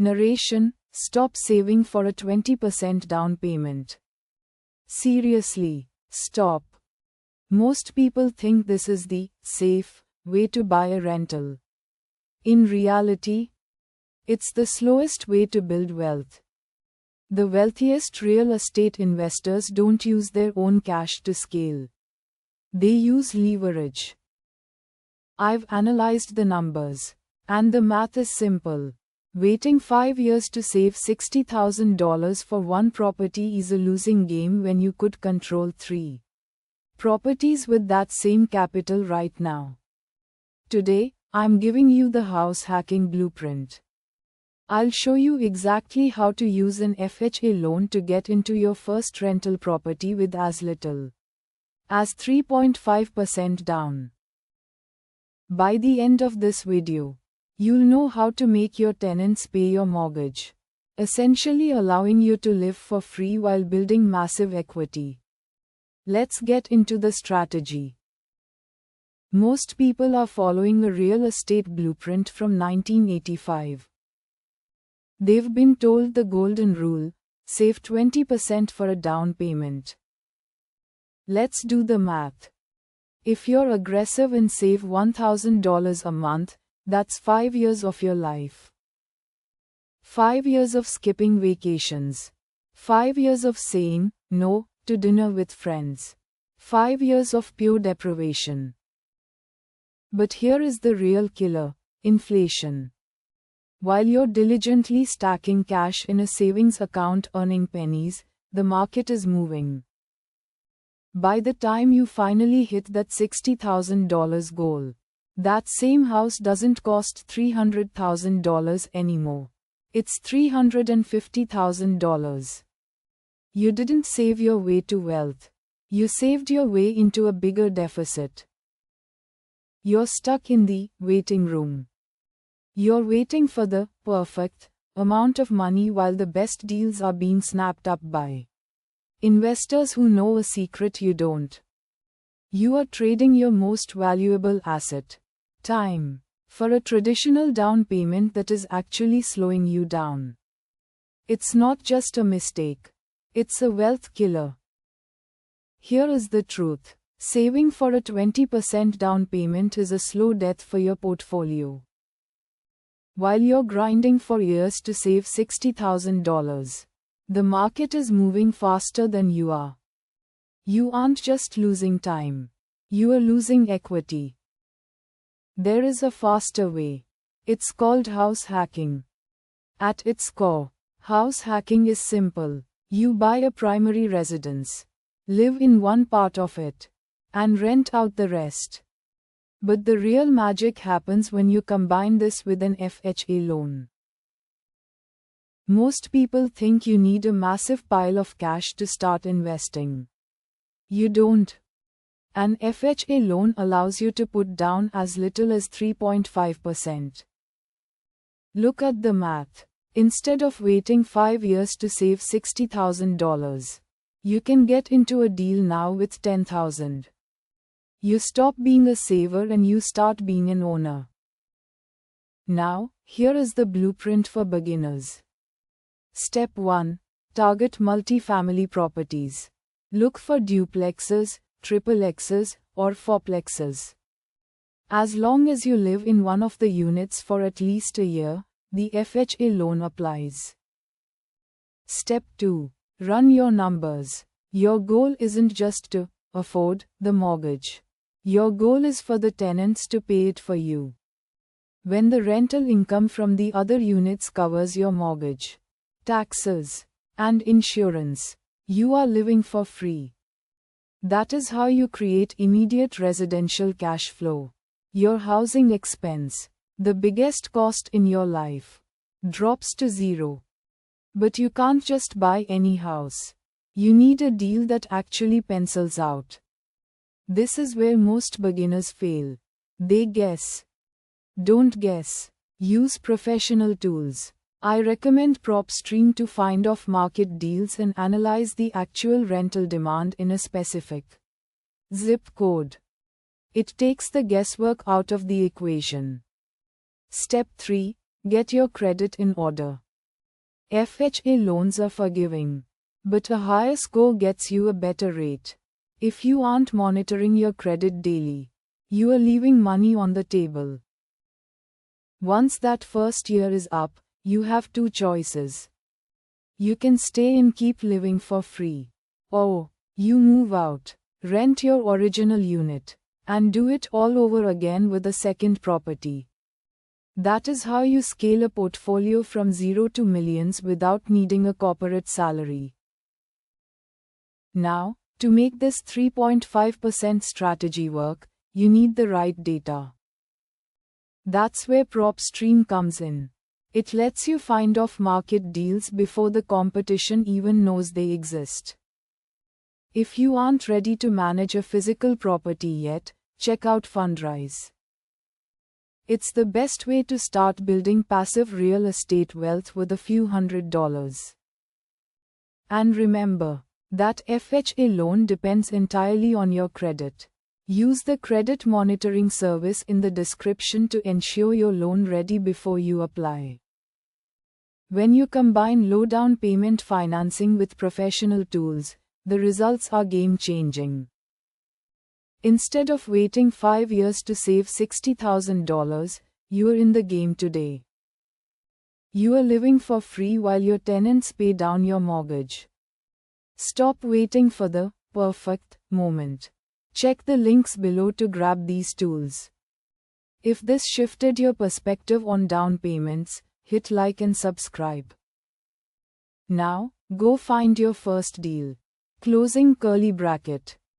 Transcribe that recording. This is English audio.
Narration: stop saving for a 20% down payment. Seriously, stop. Most people think this is the safe way to buy a rental. In reality, it's the slowest way to build wealth. The wealthiest real estate investors don't use their own cash to scale. They use leverage. I've analyzed the numbers, and the math is simple. Waiting 5 years to save $60,000 for one property is a losing game when you could control 3 properties with that same capital right now. Today, I'm giving you the house hacking blueprint. I'll show you exactly how to use an FHA loan to get into your first rental property with as little as 3.5% down. By the end of this video, you'll know how to make your tenants pay your mortgage, essentially allowing you to live for free while building massive equity. Let's get into the strategy. Most people are following a real estate blueprint from 1985. They've been told the golden rule: save 20% for a down payment. Let's do the math. If you're aggressive and save $1,000 a month, that's 5 years of your life. 5 years of skipping vacations. 5 years of saying no to dinner with friends. 5 years of pure deprivation. But here is the real killer: inflation. While you're diligently stacking cash in a savings account earning pennies, the market is moving. By the time you finally hit that $60,000 goal, that same house doesn't cost $300,000 anymore. It's $350,000. You didn't save your way to wealth. You saved your way into a bigger deficit. You're stuck in the waiting room. You're waiting for the perfect amount of money while the best deals are being snapped up by investors who know a secret you don't. You are trading your most valuable asset, time, for a traditional down payment that is actually slowing you down. It's not just a mistake. It's a wealth killer. Here is the truth. Saving for a 20% down payment is a slow death for your portfolio. While you're grinding for years to save $60,000, the market is moving faster than you are. You aren't just losing time. You are losing equity. There is a faster way. It's called house hacking. At its core, house hacking is simple. You buy a primary residence, live in one part of it, and rent out the rest. But the real magic happens when you combine this with an FHA loan. Most people think you need a massive pile of cash to start investing. You don't. An FHA loan allows you to put down as little as 3.5%. Look at the math. Instead of waiting 5 years to save $60,000, you can get into a deal now with $10,000. You stop being a saver and you start being an owner. Now, here is the blueprint for beginners. Step 1. Target multifamily properties. Look for duplexes, triplexes, or fourplexes. As long as you live in one of the units for at least a year, the FHA loan applies. Step 2. Run your numbers. Your goal isn't just to afford the mortgage. Your goal is for the tenants to pay it for you. When the rental income from the other units covers your mortgage, taxes, and insurance, you are living for free. That is how you create immediate residential cash flow. Your housing expense, the biggest cost in your life, drops to zero. But you can't just buy any house. You need a deal that actually pencils out. This is where most beginners fail. They guess. Don't guess. Use professional tools. I recommend PropStream to find off-market deals and analyze the actual rental demand in a specific zip code. It takes the guesswork out of the equation. Step 3. Get your credit in order. FHA loans are forgiving, but a higher score gets you a better rate. If you aren't monitoring your credit daily, you are leaving money on the table. Once that first year is up, you have two choices. You can stay and keep living for free. Or, you move out, rent your original unit, and do it all over again with a second property. That is how you scale a portfolio from zero to millions without needing a corporate salary. Now, to make this 3.5% strategy work, you need the right data. That's where PropStream comes in. It lets you find off-market deals before the competition even knows they exist. If you aren't ready to manage a physical property yet, check out Fundrise. It's the best way to start building passive real estate wealth with a few $100s. And remember, that FHA loan depends entirely on your credit. Use the credit monitoring service in the description to ensure you're loan ready before you apply. When you combine low down payment financing with professional tools, the results are game-changing. Instead of waiting 5 years to save $60,000, you are in the game today. You are living for free while your tenants pay down your mortgage. Stop waiting for the perfect moment. Check the links below to grab these tools. If this shifted your perspective on down payments, hit like and subscribe. Now, go find your first deal. Closing curly bracket.